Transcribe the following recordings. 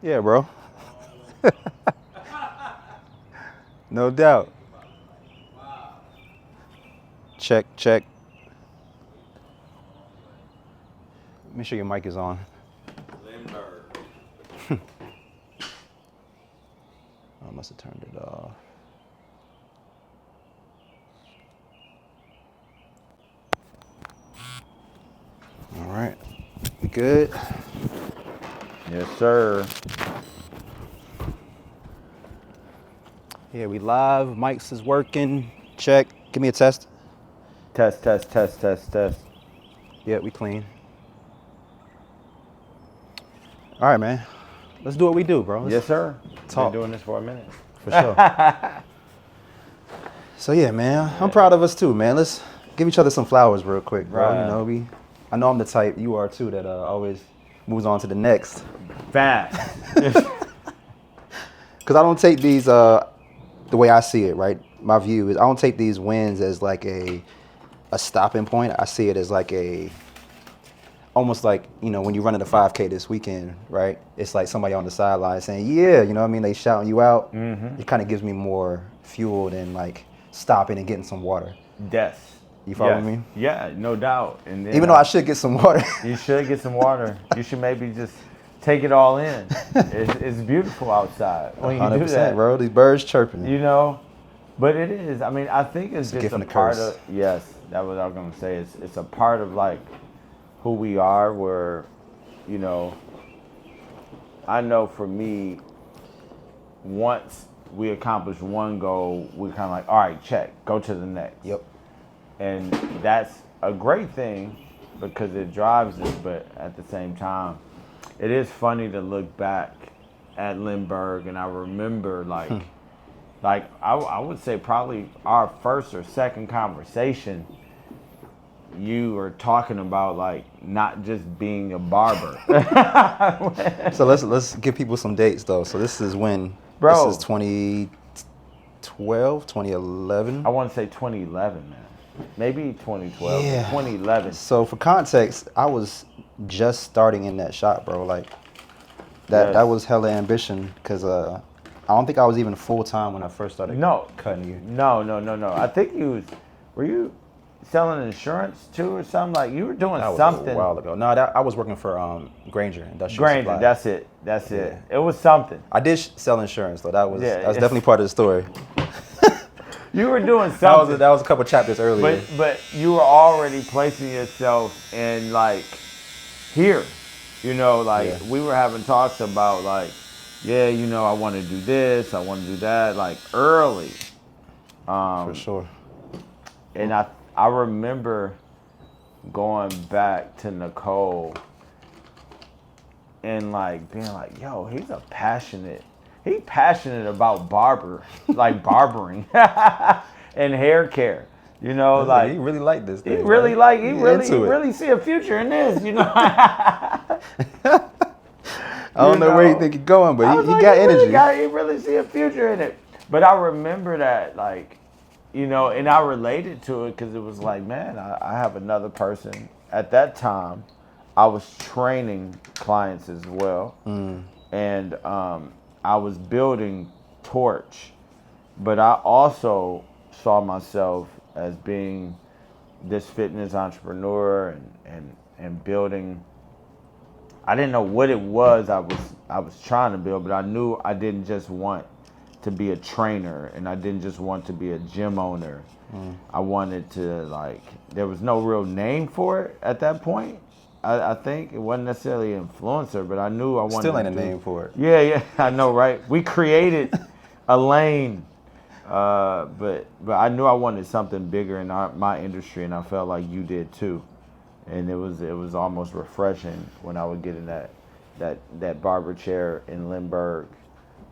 Yeah, bro. No doubt. Check, check. Make sure your mic is on. I must have turned it off. All right. We good? Yes, sir. Yeah, we live. Mics is working. Check. Give me a test. Test, test, test, test, test. Yeah, we clean. All right, man. Let's do what we do, bro. Yes, sir. talk. Been doing this for a minute. For sure. So yeah, man, I'm proud of us too, man. Let's give each other some flowers real quick, bro. Right. You know, I know I'm the type, you are too, that always moves on to the next. Fast. Because I don't take these, the way I see it, right? My view is I don't take these wins as like a stopping point. I see it as like almost like, you know, when you run in the 5K this weekend, right? It's like somebody on the sideline saying, yeah, you know what I mean? They shouting you out. Mm-hmm. It kind of gives me more fuel than like stopping and getting some water. Death. You follow me? Yeah, no doubt. And then, even though I should get some water. You should get some water. You should maybe just take it all in. It's beautiful outside when 100%, you do that, bro. These birds chirping. You know, but it is. I mean, I think it's just gift a and a part curse. of. Yes, that was what I was gonna say. It's a part of like who we are. Where, you know, I know for me, once we accomplish one goal, we're kind of like, all right, check, go to the next. Yep. And that's a great thing because it drives us, but at the same time, it is funny to look back at Lindbergh, and I remember like I would say probably our first or second conversation, you were talking about like not just being a barber. So let's give people some dates though. So this is when, Bro. This is 2012, 2011. I want to say 2011, man. Maybe 2012, Yeah. 2011. So for context, I was just starting in that shop, bro. Like that was hella ambition because I don't think I was even full time when I first started cutting you. No. I think were you selling insurance too or something? Like you were doing That was something. a while ago. No, I was working for Granger Industrial Granger, Supply. that's it. It was something. I did sell insurance though. That was definitely part of the story. You were doing something. That was a couple chapters earlier. But you were already placing yourself in like here. You know, like we were having talks about like, yeah, you know, I want to do this, I want to do that, like early. For sure. And I remember going back to Nicole and like being like, yo, he's passionate about like barbering and hair care. You know, like he really liked this thing. He really see a future in this, you know. I don't know where you think he's going, but he got energy. He really see a future in it. But I remember that, like, you know, and I related to it because it was like, man, I have another person. At that time, I was training clients as well. And I was building Torch. But I also saw myself as being this fitness entrepreneur and building. I didn't know what it was I was trying to build, but I knew I didn't just want to be a trainer and I didn't just want to be a gym owner. I wanted to, like, there was no real name for it at that point. I think it wasn't necessarily an influencer, but I knew I wanted Still ain't a name for it. Yeah, I know, right? We created a lane, but I knew I wanted something bigger in my industry, and I felt like you did too. And it was almost refreshing when I would get in that barber chair in Lindbergh,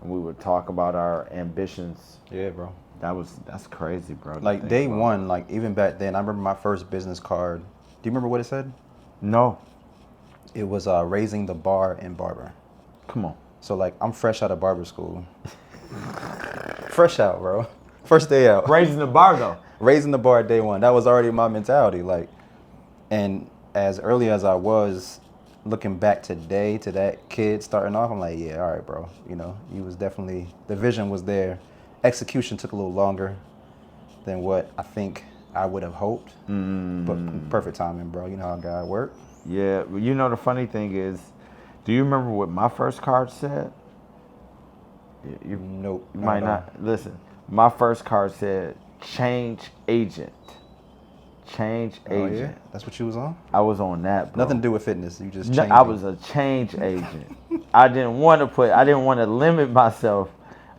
and we would talk about our ambitions. Yeah, bro. That's crazy, bro. Like day one, like even back then, I remember my first business card. Do you remember what it said? No. It was raising the bar in Barber. Come on. So like I'm fresh out of barber school. Fresh out, bro. First day out. Raising the bar though. Raising the bar day one. That was already my mentality. Like, and as early as I was looking back today to that kid starting off, I'm like, yeah, all right, bro. You know, you was definitely, the vision was there. Execution took a little longer than what I think I would have hoped. But perfect timing, bro. You know how God work. Yeah, well, you know the funny thing is, do you remember what my first card said? Nope. You might not. Listen, my first card said change agent. Change agent. Yeah? That's what you was on? I was on that, bro. Nothing to do with fitness. You just No, changed. I was a change agent. I didn't want to limit myself.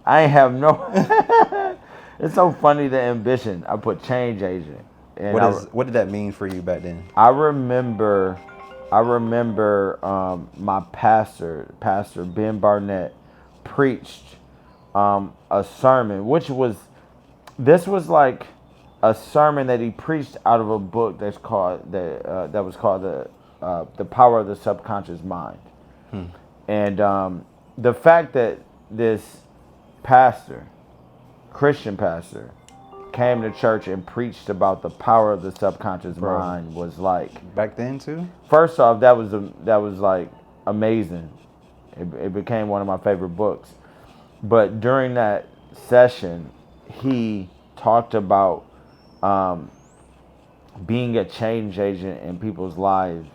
I ain't have no. It's so funny, the ambition. I put change agent. And what did that mean for you back then? I remember my pastor Ben Barnett, preached a sermon, this was like a sermon that he preached out of a book that was called The Power of the Subconscious Mind. And the fact that this pastor, Christian pastor, came to church and preached about the power of the subconscious mind was like, back then too. First off, that was like amazing. It became one of my favorite books. But during that session, he talked about being a change agent in people's lives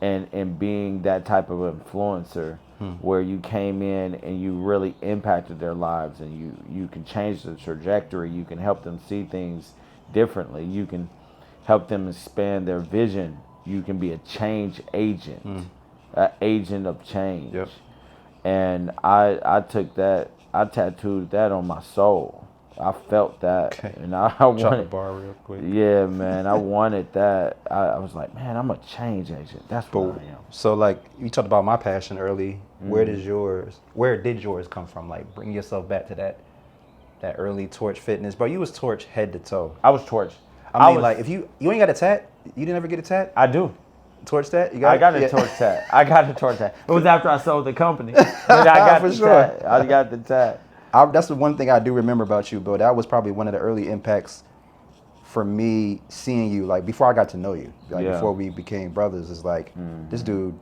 and being that type of influencer where you came in and you really impacted their lives, and you can change the trajectory. You can help them see things differently. You can help them expand their vision. You can be a change agent, an agent of change. Yep. And I took that, I tattooed that on my soul. I felt that, Okay. and I wanted. Drop the bar real quick. Yeah, man, I wanted that. I was like, man, I'm a change agent. That's what I am. So, like, you talked about my passion early. Where did yours come from? Like, bring yourself back to that early Torch fitness. But you was Torch head to toe. I was Torch. I mean, like, if you ain't got a tat, you didn't ever get a tat? I do. Torch tat? I got a Torch tat. I got a Torch tat. It was after I sold the company. But I got the tat. I got the tat. That's the one thing I do remember about you, bro. That was probably one of the early impacts for me seeing you, like, before I got to know you. Like, before we became brothers, is like, this dude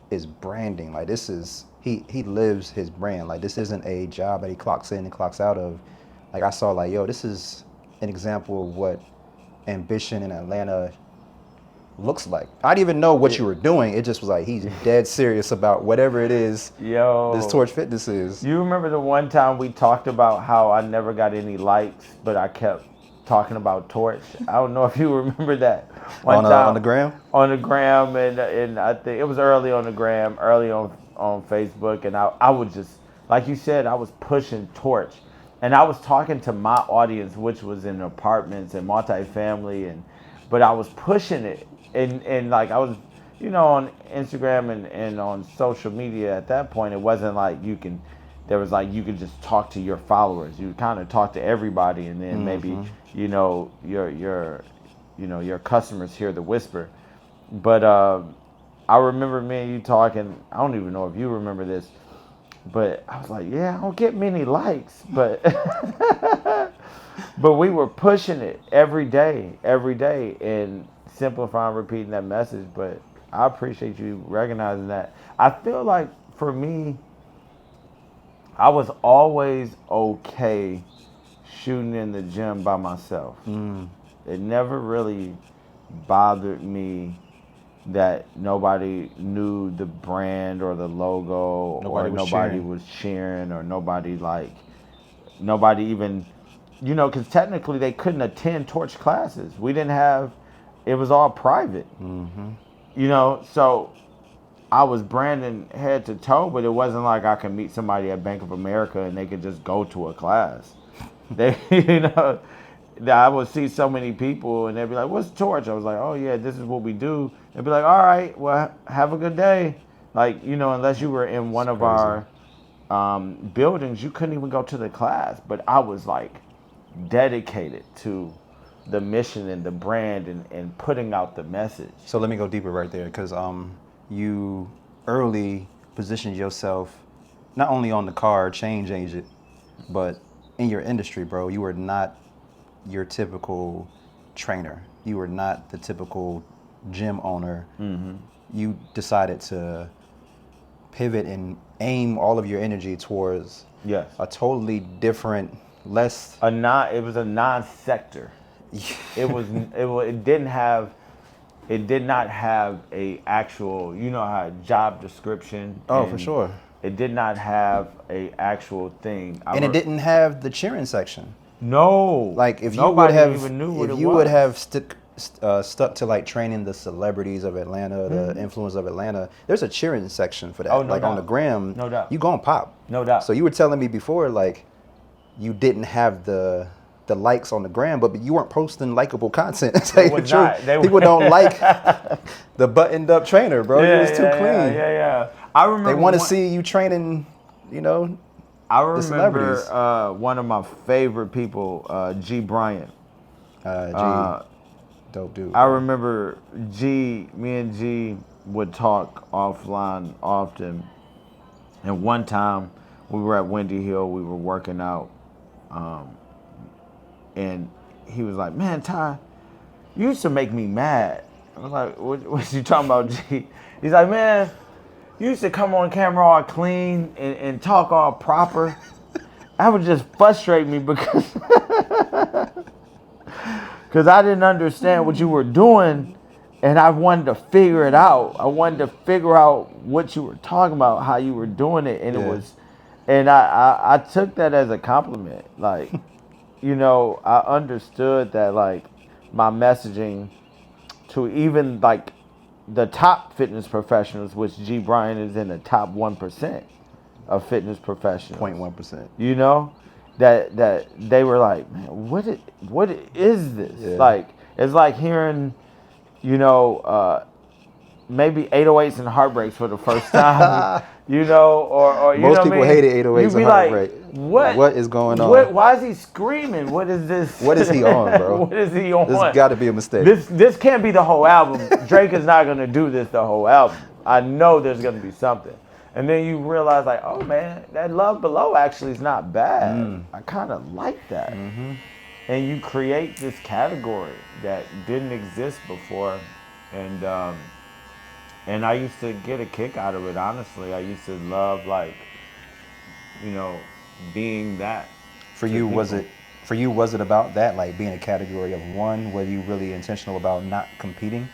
is branding. Like, this is, he lives his brand. Like, this isn't a job that he clocks in and clocks out of. Like, I saw, like, yo, this is an example of what ambition in Atlanta looks like. I didn't even know what you were doing. It just was like, he's dead serious about whatever it is this Torch Fitness is. You remember the one time we talked about how I never got any likes, but I kept talking about Torch? I don't know if you remember that. One time on the gram? On the gram, and I think it was early on the gram, early on Facebook, and I would just, like you said, I was pushing Torch. And I was talking to my audience, which was in apartments and multifamily, but I was pushing it. And like I was, on Instagram and on social media at that point, it wasn't like you could just talk to your followers. You kind of talk to everybody, and then maybe, your customers hear the whisper. But I remember me and you talking, I don't even know if you remember this, but I was like, yeah, I don't get many likes, but but we were pushing it every day, and simplifying, repeating that message. But I appreciate you recognizing that. I feel like for me, I was always okay shooting in the gym by myself. It never really bothered me that nobody knew the brand or the logo, or nobody was cheering, or nobody even, because technically they couldn't attend Torch classes. We didn't have, it was all private. So I was branding head to toe, but it wasn't like I could meet somebody at Bank of America and they could just go to a class. They, I would see so many people and they'd be like, what's Torch? I was like, oh yeah, this is what we do. They'd be like, all right, well, have a good day. Like, unless you were in one of our buildings, you couldn't even go to the class. But I was like dedicated to the mission and the brand and putting out the message. So let me go deeper right there, because you early positioned yourself not only on the card change agent, but in your industry, bro. You were not your typical trainer. You were not the typical gym owner, you decided to pivot and aim all of your energy towards Yes. a totally different, less. It was a non-sector. It did not have a actual, how job description. Oh, for sure. It did not have a actual thing. And it didn't have the cheering section. No. Like if Nobody you would have, even knew what if it you was. would have stuck to like training the celebrities of Atlanta, the influence of Atlanta, there's a cheering section for that. Oh, no like doubt. on the gram, No doubt. you gonna pop. No doubt. So you were telling me before, like you didn't have the likes on the gram, but you weren't posting likable content. To tell you the truth. People don't like the buttoned up trainer, bro. Yeah, It was too clean. Yeah. I remember They want to see you training, I remember the celebrities. One of my favorite people, G. Bryant. Dope dude. I remember me and G would talk offline often. And one time we were at Windy Hill, we were working out. And he was like, man, Ty, you used to make me mad. I was like, what you talking about, G? He's like, man, you used to come on camera all clean and talk all proper. That would just frustrate me because I didn't understand what you were doing, and I wanted to figure it out. I wanted to figure out what you were talking about, how you were doing it, and it was, and I took that as a compliment. Like, I understood that like my messaging to even like the top fitness professionals, which G. Bryant is in the top 1% of fitness professionals. 0.1%. That they were like, man, what is this? Yeah. Like, it's like hearing, maybe 808s and heartbreaks for the first time, or most people hated 808s and heartbreak. What is going on? Why is he screaming? What is this? What is he on, bro? What is he on? This has got to be a mistake. This can't be the whole album. Drake is not gonna do this the whole album. I know there's gonna be something. And then you realize, like, oh man, that Love Below actually is not bad. I kind of like that. And you create this category that didn't exist before, and I used to get a kick out of it. Honestly, I used to love, like, being that. For you, was it about that, like being a category of one? Were you really intentional about not competing?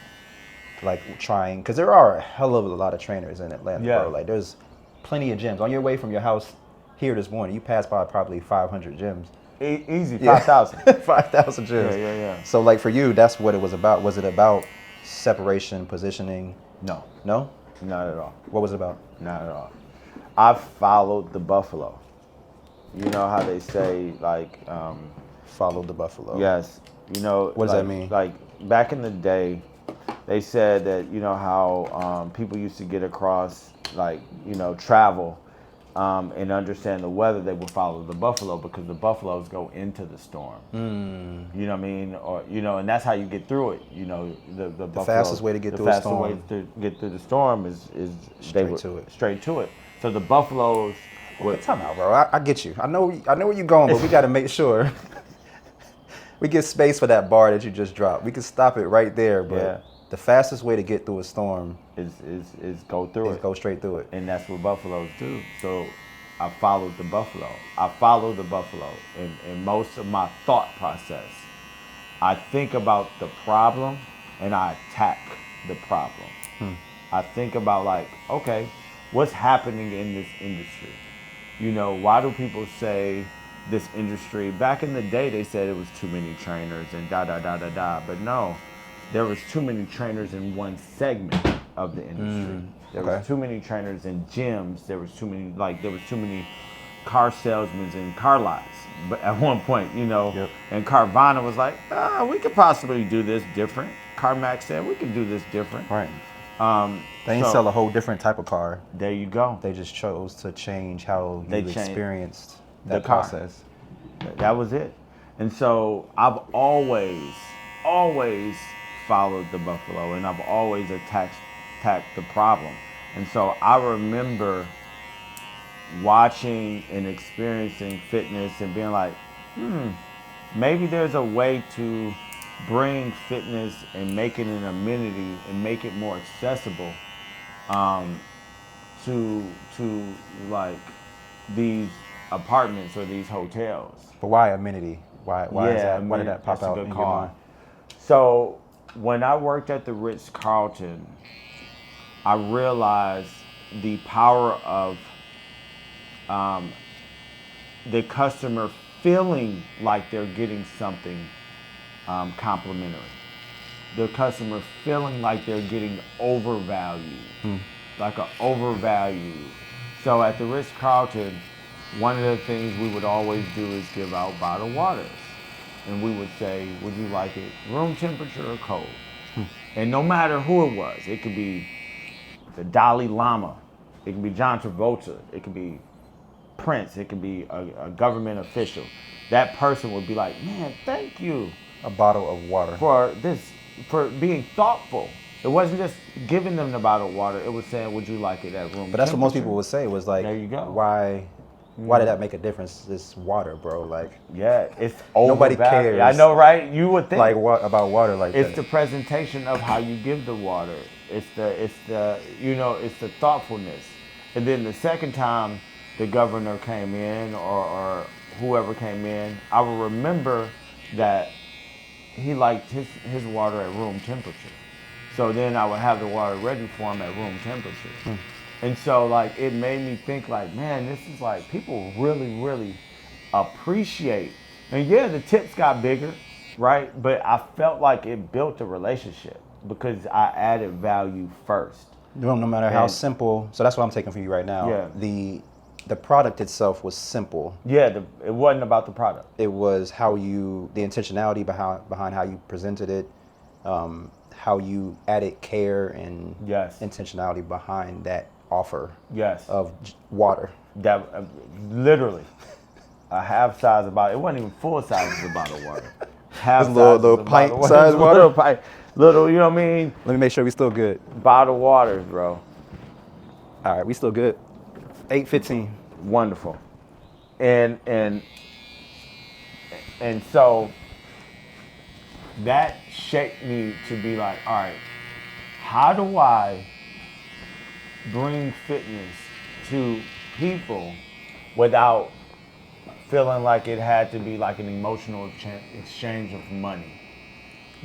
Like trying, because there are a hell of a lot of trainers in Atlanta, bro. Like there's plenty of gyms. On your way from your house here this morning, you passed by probably 500 gyms. Easy, 5,000. 5,000 gyms. Yeah. So like for you, that's what it was about. Was it about separation, positioning? No? Not Not at all. What was it about? Not at all. I followed the buffalo. You know how they say, like... Followed the buffalo. Yes. What does that mean? Like, back in the day, they said that, how people used to get across, like, travel and understand the weather, they would follow the buffalo because the buffaloes go into the storm. You know what I mean? Or, and that's how you get through it. The buffalo, fastest way to get through a storm. The fastest way to get through the storm is straight to it. So the buffaloes would... Time out, bro. I get you. I know where you're going, but we got to make sure we get space for that bar that you just dropped. We can stop it right there, but the fastest way to get through a storm is go through it. Go straight through it. And that's what buffaloes do. So I followed the buffalo. I follow the buffalo in most of my thought process. I think about the problem and I attack the problem. I think about, like, okay, what's happening in this industry? Why do people say this industry? Back in the day, they said it was too many trainers and da. But no, there was too many trainers in one segment of the industry. There was too many trainers in gyms. There was too many car salesmen in car lots. But at one point, and Carvana was like, we could possibly do this different. CarMax said we could do this different. Right. They didn't sell a whole different type of car. There you go. They just chose to change how you experienced that car. process. That was it. And so I've always followed the buffalo, and I've always attacked the problem. And so I remember watching and experiencing fitness and being like, maybe there's a way to bring fitness and make it an amenity and make it more accessible um, to like these apartments or these hotels. But why amenity? Why is that? Why did that pop that's a out good in your call. mind? So when I worked at the Ritz Carlton, I realized the power of the customer feeling like they're getting something complimentary. The customer feeling like they're getting overvalued, like an overvalue. So at the Ritz Carlton, one of the things we would always do is give out bottled waters. And we would say, would you like it room temperature or cold? And no matter who it was, it could be the Dalai Lama, it could be John Travolta, it could be Prince, it could be a government official. That person would be like, man, thank you A bottle of water. for this, for being thoughtful. It wasn't just giving them the bottled water, it was saying, would you like it at room But that's what most temperature? people would say was like, There you go. why did that make a difference? This water, bro. Like, Yeah, it's Nobody overvalued. cares. I know, right? You would think. like what about water like It's that? the presentation of how you give the water. It's the thoughtfulness. And then the second time the governor came in or whoever came in, I will remember that he liked his water at room temperature. So then I would have the water ready for him at room temperature. And so like it made me think like, man, this is like people really, really appreciate. And yeah, the tips got bigger, right? But I felt like it built a relationship because I added value first. No matter how And- simple. So that's what I'm taking from you right now. Yeah. The product itself was simple. Yeah, it wasn't about the product. It was the intentionality behind how you presented it, how you added care and Yes. intentionality behind that offer Yes. of water. That literally a half size of bottle. It wasn't even full size of bottle of water. Half This little- size little of pint bottle size water? Little pint, little. You know what I mean? Let me make sure we still good. Bottled waters, bro. All right, we still good. 8:15. Wonderful. And so that shaped me to be like, all right, how do I bring fitness to people without feeling like it had to be like an emotional exchange of money?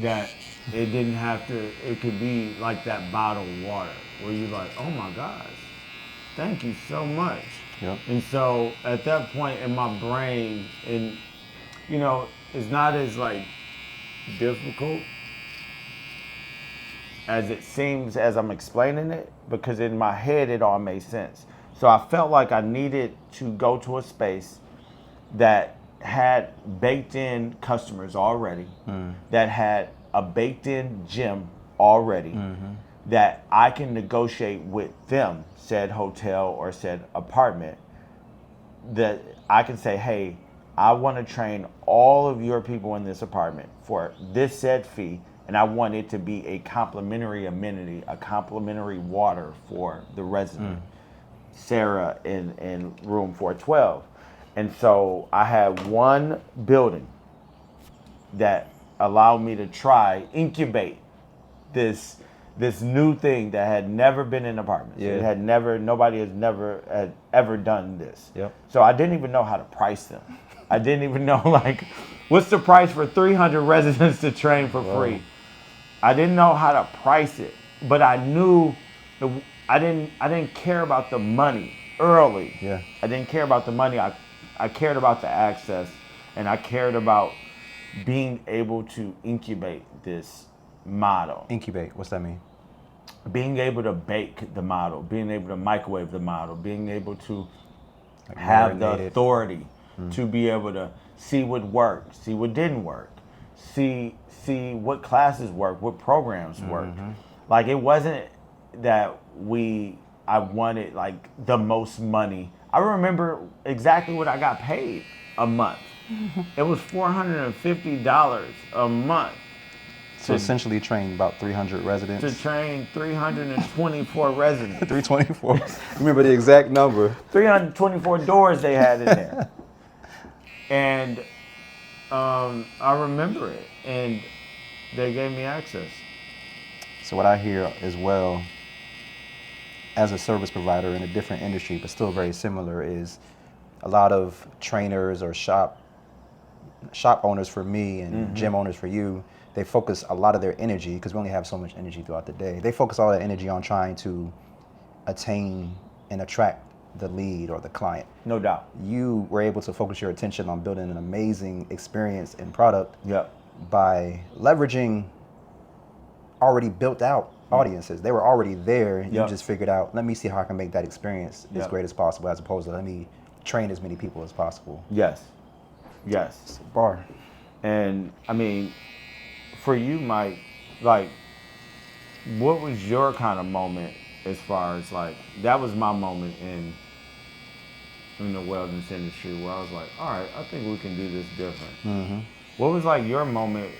That it didn't have to, it could be like that bottled water where you're like, oh my gosh, thank you so much. Yep. And so at that point in my brain, and you know, it's not as like difficult as it seems as I'm explaining it, because in my head it all made sense. So I felt like I needed to go to a space that had baked in customers already, that had a baked in gym already, that I can negotiate with them, said hotel or said apartment, that I can say, hey, I want to train all of your people in this apartment for this said fee, and I want it to be a complimentary amenity, a complimentary water for the resident, Sarah in room 412. And so I had one building that allowed me to try, incubate this new thing that had never been in apartments. Yeah. It had never, nobody had ever done this. Yep. So I didn't even know how to price them. I didn't even know like, what's the price for 300 residents to train for free? I didn't know how to price it, but I knew I didn't care about the money early. Yeah. I didn't care about the money. I cared about the access, and I cared about being able to incubate this model. Incubate. What's that mean? Being able to bake the model, being able to microwave the model, being able to Like have the marinated. authority to be able to see what worked, see what didn't work, see what classes work, what programs worked. Like it wasn't that I wanted like the most money. I remember exactly what I got paid a month. It was $450 a month. So essentially trained about 300 residents. To train 324 residents. 324. Remember the exact number. 324 doors they had in there. And I remember it. And they gave me access. So what I hear as well, as a service provider in a different industry, but still very similar, is a lot of trainers or shop owners for me and gym owners for you, they focus a lot of their energy, because we only have so much energy throughout the day. They focus all their energy on trying to attain and attract the lead or the client. No doubt. You were able to focus your attention on building an amazing experience and product by leveraging already built out audiences. They were already there. You just figured out, let me see how I can make that experience as great as possible, as opposed to let me train as many people as possible. Yes. It's a bar. And I mean, for you, Mike, like, what was your kind of moment as far as like, that was my moment in the wellness industry where I was like, all right, I think we can do this different. What was like your moment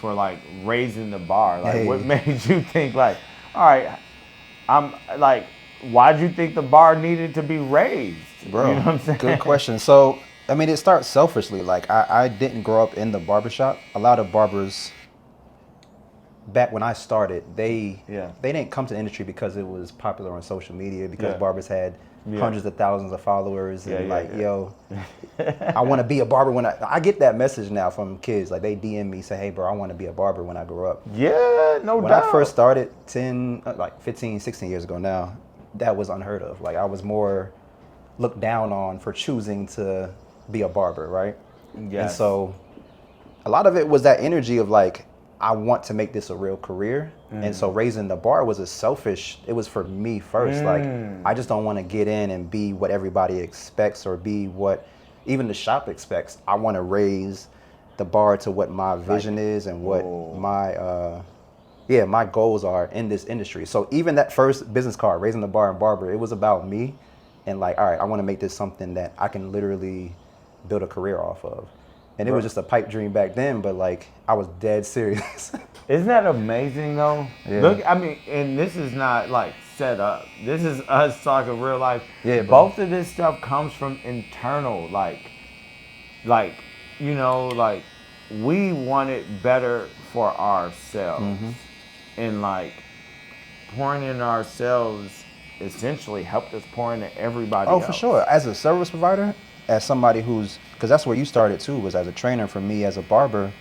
for like raising the bar? Like, what made you think like, all right, I'm like, why'd you think the bar needed to be raised? Bro, you know what I'm saying? Good question. So, I mean, it starts selfishly. Like, I didn't grow up in the barbershop. A lot of barbers, back when I started, they didn't come to the industry because it was popular on social media, because barbers had hundreds of thousands of followers and yo, I want to be a barber when I get that message now from kids. Like, they DM me, say, hey, bro, I want to be a barber when I grow up. Yeah, no When doubt. I first started 15, 16 years ago now, that was unheard of. Like, I was more looked down on for choosing to be a barber, right? Yes. And so a lot of it was that energy of like, I want to make this a real career. And so raising the bar was it was for me first. Like, I just don't want to get in and be what everybody expects or be what even the shop expects. I want to raise the bar to what my vision is and what my goals are in this industry. So even that first business card, raising the bar and barber, it was about me and like, all right, I want to make this something that I can literally build a career off of. And it was just a pipe dream back then, but like, I was dead serious. Isn't that amazing though? Yeah. Look, I mean, and this is not like set up. This is us talking real life. Yeah, bro. Both of this stuff comes from internal, like, you know, like, we want it better for ourselves. And like, pouring in ourselves essentially helped us pour into everybody else. Oh, for sure. As a service provider, as somebody because that's where you started too, was as a trainer. For me, as a barber,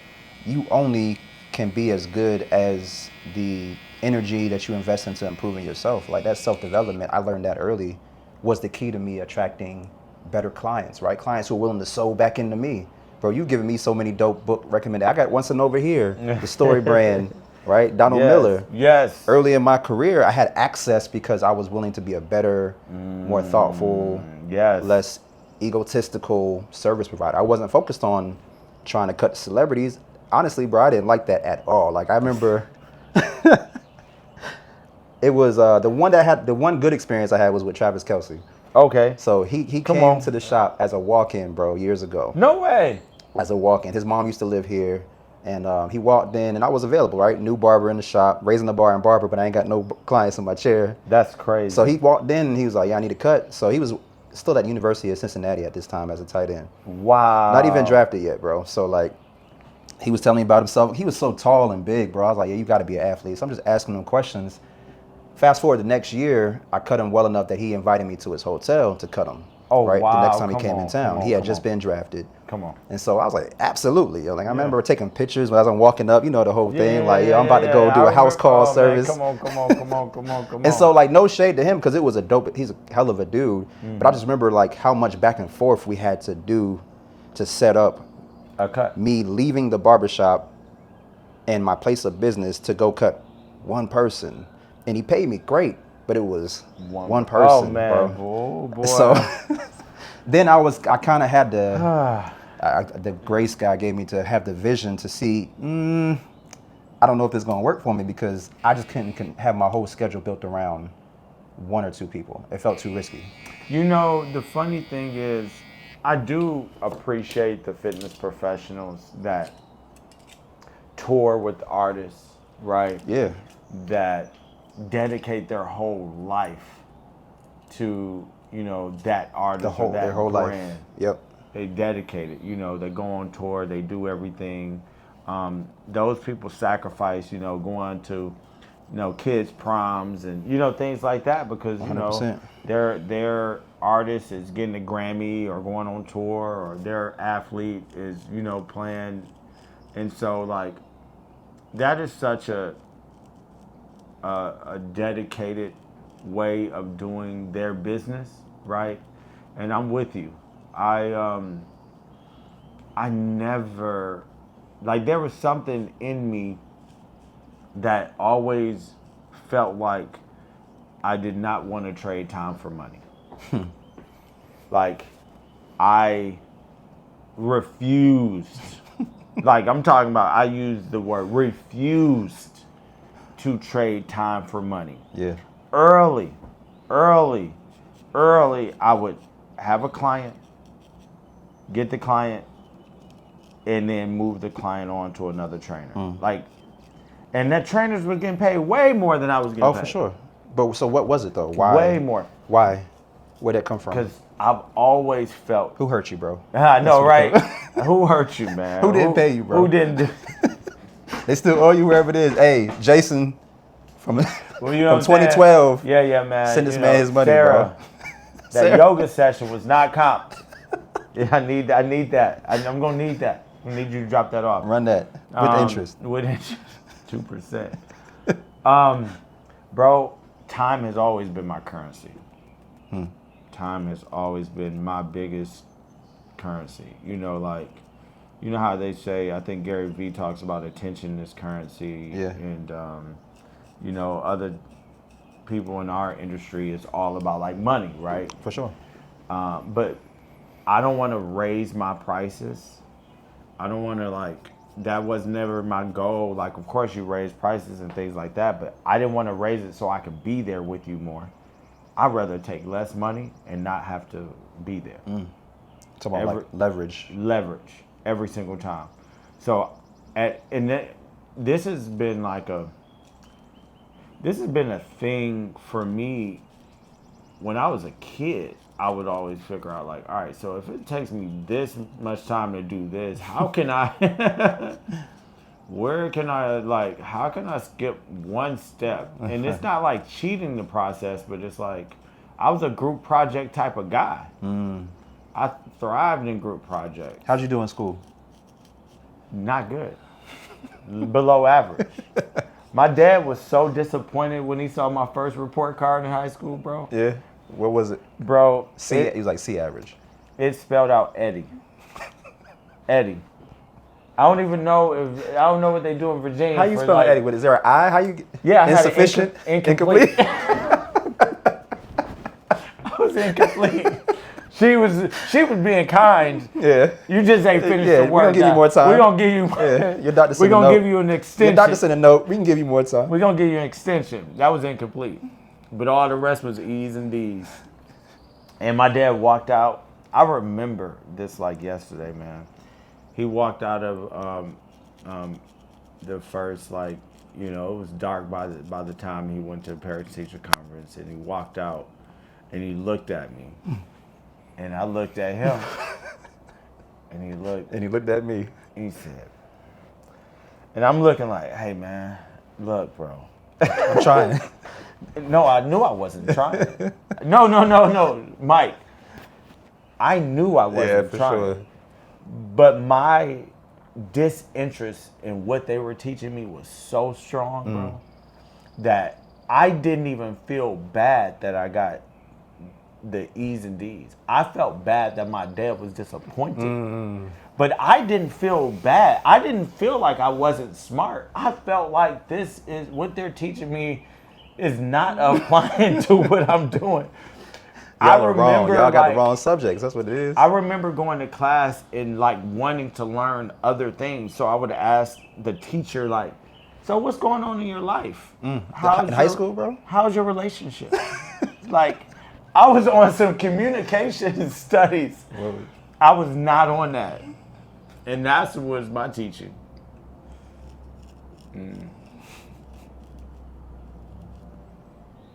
you only can be as good as the energy that you invest into improving yourself. Like, that self-development, I learned that early, was the key to me attracting better clients, right? Clients who are willing to sow back into me. Bro, you've given me so many dope book recommendations. I got one sitting over here, the Story Brand, right? Donald Miller. Yes. Early in my career, I had access because I was willing to be a better, more thoughtful, less egotistical service provider. I wasn't focused on trying to cut celebrities. Honestly, bro, I didn't like that at all. Like, I remember it was the one good experience I had was with Travis Kelce. Okay. So he came to the shop as a walk-in, bro, years ago. No way. As a walk-in. His mom used to live here, and he walked in, and I was available, right? New barber in the shop, raising the bar and barber, but I ain't got no clients in my chair. That's crazy. So he walked in, and he was like, yeah, I need a cut. So he was still at University of Cincinnati at this time as a tight end. Wow. Not even drafted yet, bro. So, like, he was telling me about himself. He was so tall and big, bro. I was like, yeah, you got to be an athlete. So I'm just asking him questions. Fast forward the next year, I cut him well enough that he invited me to his hotel to cut him. Oh, right? wow. The next time he came in town. He had just been drafted. Come on. And so I was like, absolutely. Like, I remember taking pictures as I'm walking up, you know, the whole thing. Like, I'm about to go do a house call service. Man, come on. And so, like, no shade to him, because it was he's a hell of a dude. But I just remember, like, how much back and forth we had to do to set up a cut. Me leaving the barbershop and my place of business to go cut one person. And he paid me great, but it was one person, oh, man. bro. Oh, boy. So then I kind of had the grace God gave me to have the vision to see, I don't know if this is going to work for me, because I just couldn't have my whole schedule built around one or two people. It felt too risky. You know, the funny thing is, I do appreciate the fitness professionals that tour with artists, right? Yeah. That dedicate their whole life to, you know, that artist or that their whole brand. life. Yep. They dedicate it. You know, they go on tour, they do everything. those people sacrifice, going to, kids' proms and, things like that because, 100%. their artist is getting a Grammy or going on tour or their athlete is, playing. And so, like, that is such a dedicated way of doing their business, right? And I'm with you. I never, like, there was something in me that always felt like I did not want to trade time for money. Like, I refused. Like, I'm talking about, I used the word refused to trade time for money. Yeah. Early, I would have a client, get the client, and then move the client on to another trainer. Like, and that trainers were getting paid way more than I was getting paid. Oh, for sure. But so what was it though? Why? Way more. Why? Where'd that come from? Because I've always felt. Who hurt you, bro? I know, right? Who hurt you, man? Who didn't pay you, bro? Who didn't? They still owe you wherever it is. Hey, Jason from Well, from 2012. Yeah, man. Send this man his money, Sarah, bro. That Sarah. yoga session was not comped. Yeah, I need that. I'm gonna need that. I need you to drop that off. Run that with interest. With interest, 2%. Bro, time has always been my currency. Time has always been my biggest currency. Like, you know how they say, I think Gary Vee talks about attention is currency. Yeah. And, other people in our industry is all about like money, right? For sure. But I don't want to raise my prices. I don't want to that was never my goal. Like, of course you raise prices and things like that, but I didn't want to raise it so I could be there with you more. I'd rather take less money and not have to be there. It's about like leverage. Leverage every single time. So, this has been a thing for me. When I was a kid, I would always figure out all right, so if it takes me this much time to do this, how can I, how can I skip one step? And it's not like cheating the process, but it's like, I was a group project type of guy. I thrived in group projects. How'd you do in school? Not good. Below average. My dad was so disappointed when he saw my first report card in high school, bro. Yeah. What was it? Bro. He was like C average. It spelled out Eddie. Eddie. I don't know what they do in Virginia. How you spell Eddie? Is there an I? How you? Yeah, I insufficient. Incomplete. I was incomplete. She was being kind. Yeah. You just ain't finished the work. We're gonna give you more time. We're gonna give you. Your doctor sent We're a note. gonna give you an extension. Your doctor sent a note. We can give you more time. We're gonna give you an extension. That was incomplete, but all the rest was E's and D's. And my dad walked out. I remember this like yesterday, man. He walked out of the first it was dark by the time he went to the parent teacher conference, and he walked out, and he looked at me. And I looked at him, and he looked at me. He said, and I'm looking like, hey man, look, bro. I'm trying. No, I knew I wasn't trying. No, Mike. I knew I wasn't trying. Sure. But my disinterest in what they were teaching me was so strong, bro, that I didn't even feel bad that I got the E's and D's. I felt bad that my dad was disappointed. But I didn't feel bad. I didn't feel like I wasn't smart. I felt like this is what they're teaching me is not applying to what I'm doing. Y'all are wrong. Y'all got the wrong subjects. That's what it is. I remember going to class and wanting to learn other things. So I would ask the teacher so what's going on in your life? In high school, bro? How's your relationship? I was on some communication studies. Whoa. I was not on that. And that was my teaching.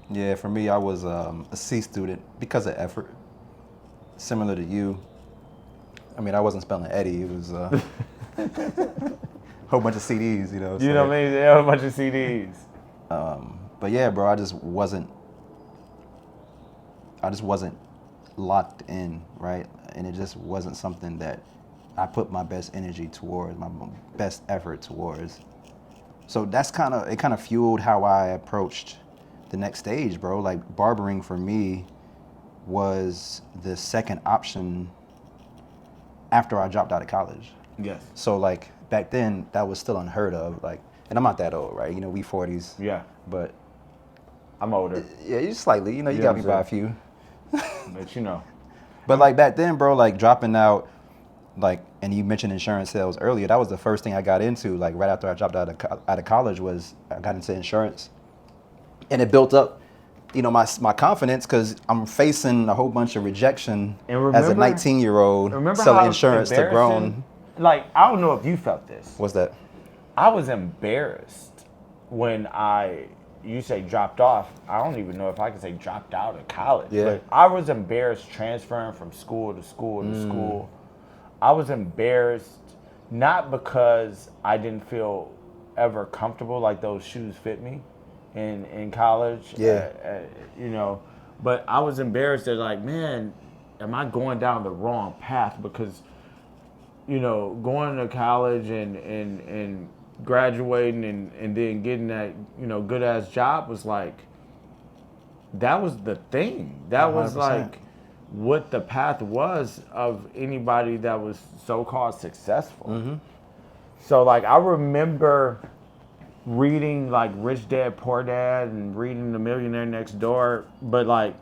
Yeah, for me, I was a C student because of effort. Similar to you. I mean, I wasn't spelling Eddie. It was Whole bunch of CDs, you know. You know what I mean? They have a bunch of CDs. But yeah, bro, I just wasn't locked in, right? And it just wasn't something that I put my best energy towards, my best effort towards. So that's kind of fueled how I approached the next stage, bro. Like barbering for me was the second option after I dropped out of college. Yes. So like back then that was still unheard of. Like, and I'm not that old, right? You know, we 40s. Yeah. But I'm older. yeah, you slightly. You know, you got me by a few. But you know. But like back then, bro, like dropping out, like, and you mentioned insurance sales earlier. That was the first thing I got into. Like right after I dropped out of college, was I got into insurance, and it built up, you know, my confidence because I'm facing a whole bunch of rejection as a 19-year-old selling insurance to grown. Like, I don't know if you felt this. What's that? I was embarrassed when you say dropped off. I don't even know if I can say dropped out of college. Yeah. But I was embarrassed transferring from school to school to school. I was embarrassed not because I didn't feel ever comfortable, like those shoes fit me in college. Yeah. You know, but I was embarrassed that, like, man, am I going down the wrong path? Because, you know, going to college and graduating and then getting that, you know, good ass job was like, that was the thing. That 100%. was like what the path was of anybody that was so-called successful. Mm-hmm. So like I remember reading like Rich Dad Poor Dad and reading The Millionaire Next Door, but like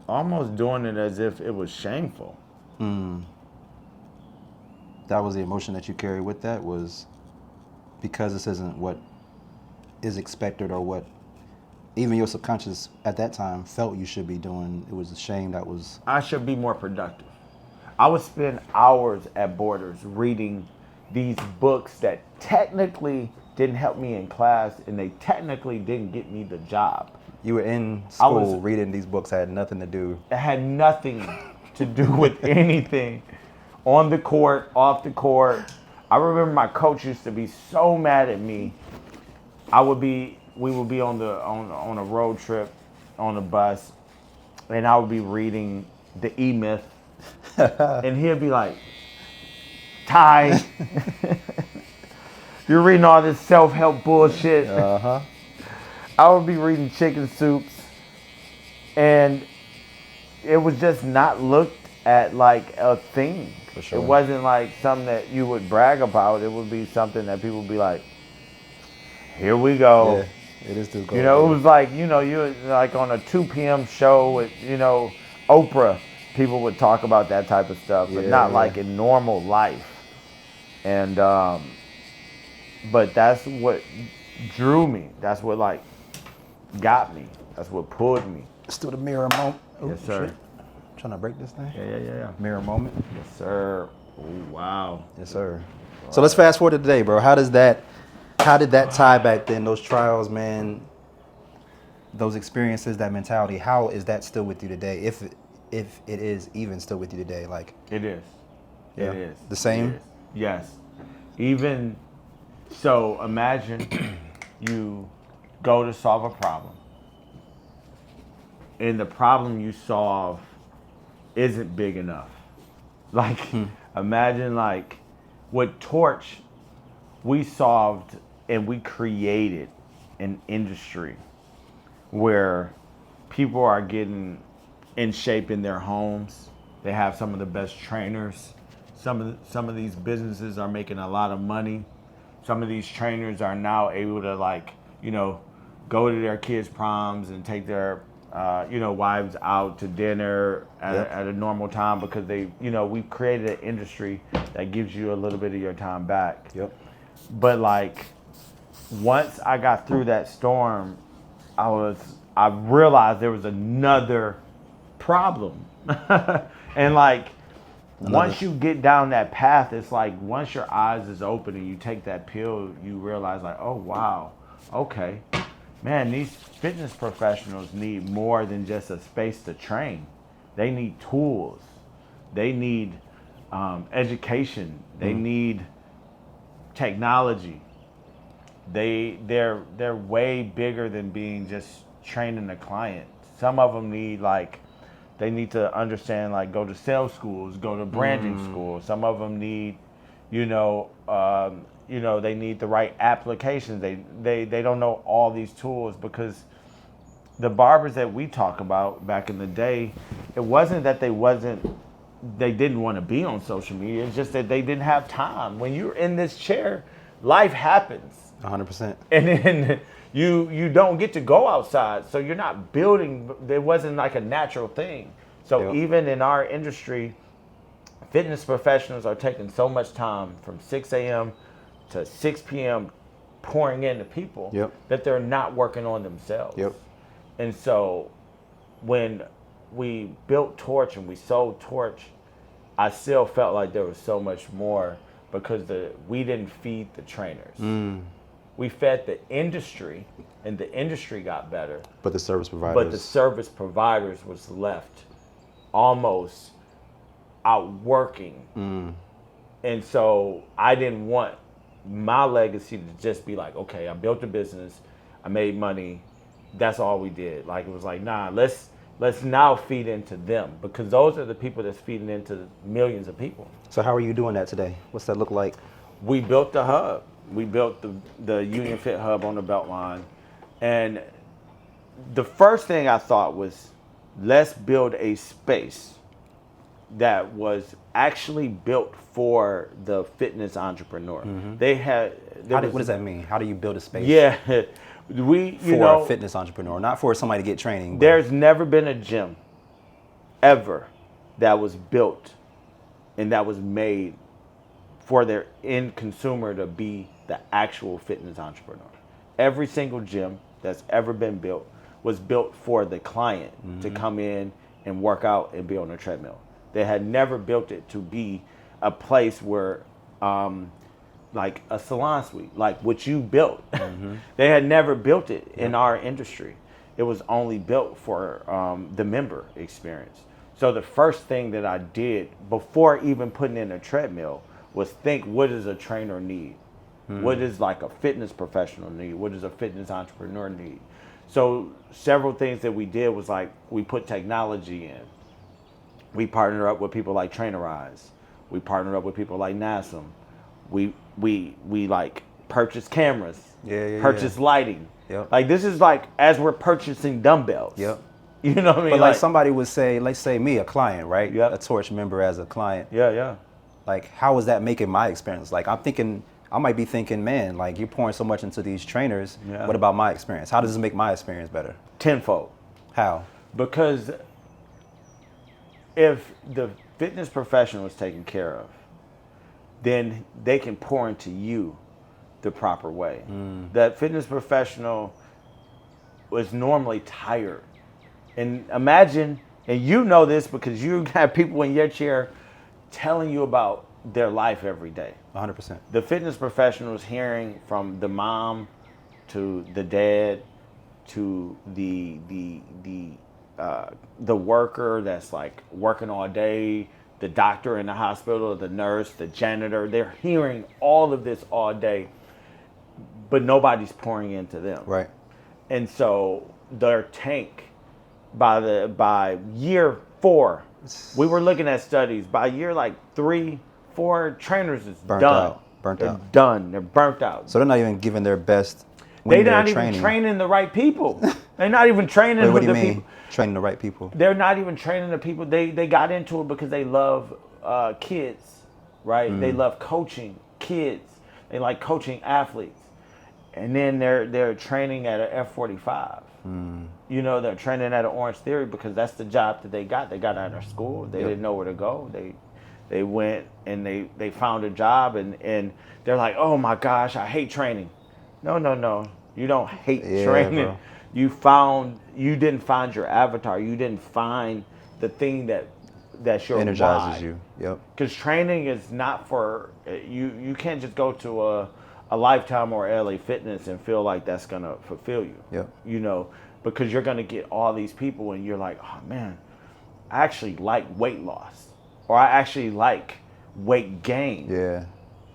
almost doing it as if it was shameful. That was the emotion that you carried with that, was because this isn't what is expected or what even your subconscious at that time felt you should be doing. It was a shame that was... I should be more productive. I would spend hours at Borders reading these books that technically didn't help me in class and they technically didn't get me the job. You were in school reading these books that had nothing to do... It had nothing to do with anything. On the court, off the court. I remember my coach used to be so mad at me. We would be on a road trip on a bus, and I would be reading the E-Myth, and he'd be like, "Ty, you're reading all this self-help bullshit." I would be reading Chicken Soups, and it was just not looked at like a thing. For sure. It wasn't like something that you would brag about. It would be something that people would be like, "Here we go." Yeah. It is too cold. You know, it was like, you know, you're like on a 2 p.m. show with, you know, Oprah. People would talk about that type of stuff, but not like in normal life. And, but that's what drew me. That's what, like, got me. That's what pulled me. Still the mirror moment. Yes, sir. Shit. Trying to break this thing? Yeah. Mirror moment. Yes, sir. Oh, wow. Yes, sir. So let's fast forward to today, bro. How did that tie back then, those trials, man, those experiences, that mentality, how is that still with you today? If it is even still with you today, like... It is. Yeah. It is. The same? It is. Yes. Even, so imagine you go to solve a problem, and the problem you solve isn't big enough. Like, imagine like with Torch, we solved and we created an industry where people are getting in shape in their homes. They have some of the best trainers. Some of these businesses are making a lot of money. Some of these trainers are now able to, like, you know, go to their kids' proms and take their you know, wives out to dinner at a normal time because they, you know, we've created an industry that gives you a little bit of your time back. Yep. But like, once I got through that storm, I realized there was another problem. And like, once you get down that path, it's like once your eyes is open and you take that pill, you realize like, oh wow, okay. Man, these fitness professionals need more than just a space to train. They need tools. They need education. They need technology. They're way bigger than being just training a client. Some of them need they need to understand, go to sales schools, go to branding schools. Some of them need, they need the right applications. They don't know all these tools, because the barbers that we talk about back in the day, it wasn't that they didn't want to be on social media. It's just that they didn't have time. When you're in this chair, life happens. 100%. And then you don't get to go outside, so you're not building. There wasn't like a natural thing. So even in our industry, fitness professionals are taking so much time from 6 a.m. to 6 p.m. pouring into people that they're not working on themselves. And so when we built Torch and we sold Torch, I still felt like there was so much more, because we didn't feed the trainers. We fed the industry, and the industry got better. But the service providers was left almost outworking. And so I didn't want my legacy to just be like, okay, I built a business, I made money, that's all we did. It was like, nah, let's now feed into them, because those are the people that's feeding into millions of people. So how are you doing that today? What's that look like? We built the hub. We built the Union Fit Hub on the BeltLine. And the first thing I thought was, let's build a space that was actually built for the fitness entrepreneur. What does that mean? How do you build a space? Yeah. For a fitness entrepreneur, not for somebody to get training. There's never been a gym ever that was built and that was made for their end consumer to be the actual fitness entrepreneur. Every single gym that's ever been built was built for the client to come in and work out and be on a treadmill. They had never built it to be a place where, like a salon suite, like what you built. They had never built it in our industry. It was only built for the member experience. So the first thing that I did before even putting in a treadmill was think, what does a trainer need? What does like a fitness professional need? What does a fitness entrepreneur need? So several things that we did was like, we put technology in. We partnered up with people like Trainerize. We partnered up with people like NASM. We like purchased cameras, purchased lighting. Like this is like as we're purchasing dumbbells. You know what I mean? But like somebody would say, let's say me, a client, right? Yep. A Torch member as a client. Yeah. Like, how is that making my experience? Like, I might be thinking, man, like you're pouring so much into these trainers. Yeah. What about my experience? How does this make my experience better? Tenfold. How? Because if the fitness professional is taken care of, then they can pour into you the proper way. That fitness professional was normally tired. And imagine, and you know this because you have people in your chair telling you about their life every day. 100%. The fitness professional is hearing from the mom to the dad to the worker that's like working all day, the doctor in the hospital, the nurse, the janitor. They're hearing all of this all day, but nobody's pouring into them. Right. And so their tank, by year 4, we were looking at studies. By year like 3, 4, trainers is Burnt done. out. They're done. They're burnt out. So they're not even giving their best They're when they're not training. even training the right people. They're not even training Wait, what do you the mean? people. Training the right people. They're not even training the people. They got into it because they love kids, right? They love coaching kids. They like coaching athletes. And then they're training at an F45. You know, they're training at an Orange Theory because that's the job that they got. They got out of school. They didn't know where to go. They went and they found a job and they're like, oh my gosh, I hate training. No. You don't hate training. Bro. You didn't find your avatar. You didn't find the thing that's your Energizes why. you. Yep. Because training is not for you. You can't just go to a Lifetime or LA Fitness and feel like that's gonna fulfill you. Yep. You know, because you're gonna get all these people and you're like, oh man, I actually like weight loss, or I actually like weight gain. Yeah.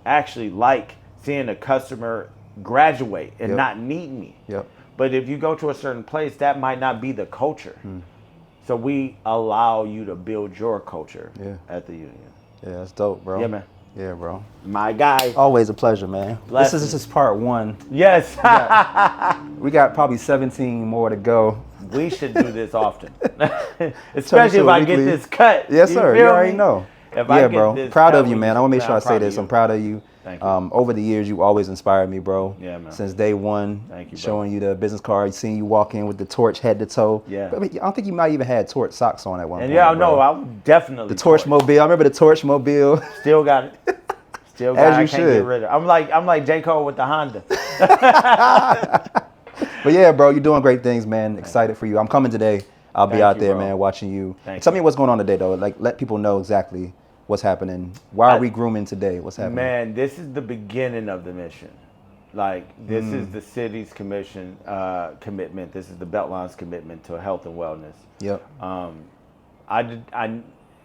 I actually like seeing a customer graduate and Yep. not need me. Yep. But if you go to a certain place, that might not be the culture. So we allow you to build your culture at the union. Yeah, that's dope, bro. Yeah, man. Yeah, bro. My guy. Always a pleasure, man. Blessings. This is part 1. Yes. We got probably 17 more to go. We should do this often. Especially if I get weekly. this cut. Yes, sir. You feel already me? know. If I Yeah, get bro. this Proud cut, of you, we man. just- I want to make sure I I'm say proud of this. you. I'm proud of you. Thank you. Over the years, you always inspired me, bro. Yeah, man. Since day one. Thank you, bro. Showing you the business card, seeing you walk in with the torch head to toe. Yeah. But, I mean, I don't think you might even had torch socks on at one And point. yeah, I bro. know. I would definitely. The torch mobile. I remember the torch mobile. Still got it. Still got As it. you I can't should. get rid of it. I'm like J. Cole with the Honda. But yeah, bro, you're doing great things, man. Excited for you. I'm coming today. I'll be Thank out you, there, bro. man, watching you. Thank Tell you. me what's going on today, though. Like, let people know exactly what's happening. Why are we grooming today? What's happening? Man, this is the beginning of the mission. Like, this is the city's commitment. This is the BeltLine's commitment to health and wellness. Yep.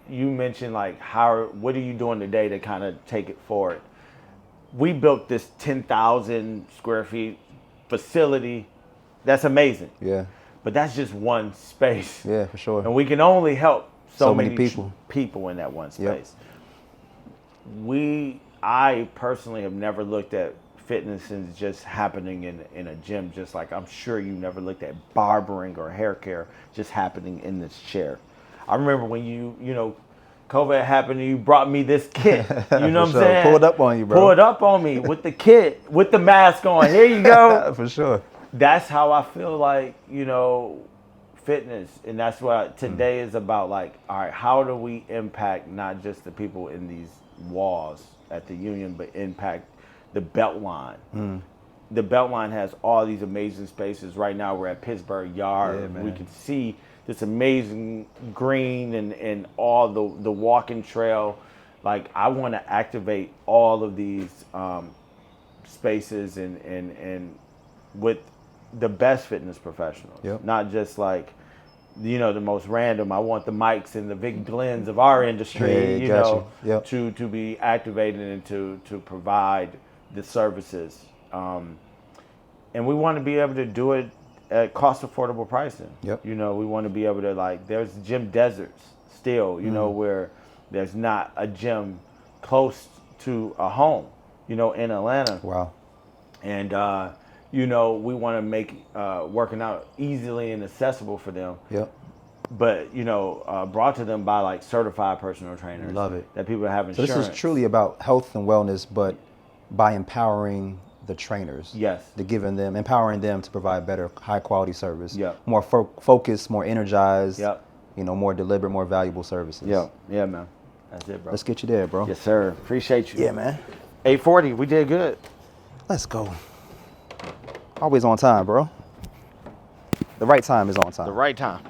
You mentioned like what are you doing today to kind of take it forward? We built this 10,000 square feet facility. That's amazing. Yeah. But that's just one space. Yeah, for sure. And we can only help so many many people. people in that one Yep. space. I personally have never looked at fitness as just happening in a gym, just like I'm sure you never looked at barbering or hair care just happening in this chair. I remember when you know, COVID happened and you brought me this kit. You know what I'm sure. saying? Pulled up on you, bro. Pulled up on me with the kit, with the mask on. Here you go. For sure. That's how I feel like, you know, fitness. And that's what today is about. Like, all right, how do we impact not just the people in these walls at the union, but impact the BeltLine? The BeltLine has all these amazing spaces. Right now we're at Pittsburgh Yards. Yeah, man. We can see this amazing green and all the walking trail. Like, I want to activate all of these spaces and with the best fitness professionals. Yep. Not just like, you know, the most random. I want the Mikes and the Vic Glens of our industry, Yeah, you got know, you. Yep. to be activated and to provide the services. And we want to be able to do it at cost affordable pricing. Yep. You know, we want to be able to, like, there's gym deserts still, you know, where there's not a gym close to a home, you know, in Atlanta. Wow. And, you know, we want to make working out easily and accessible for them. Yep. But, you know, brought to them by, like, certified personal trainers. Love it. That people have So insurance. this is truly about health and wellness, but by empowering the trainers. Yes. Empowering them to provide better, high quality service. Yep. More focused, more energized. Yep. You know, more deliberate, more valuable services. Yeah, man. That's it, bro. Let's get you there, bro. Yes, sir. Appreciate you. Yeah, man. 8:40. We did good. Let's go. Always on time, bro. The right time is on time. The right time.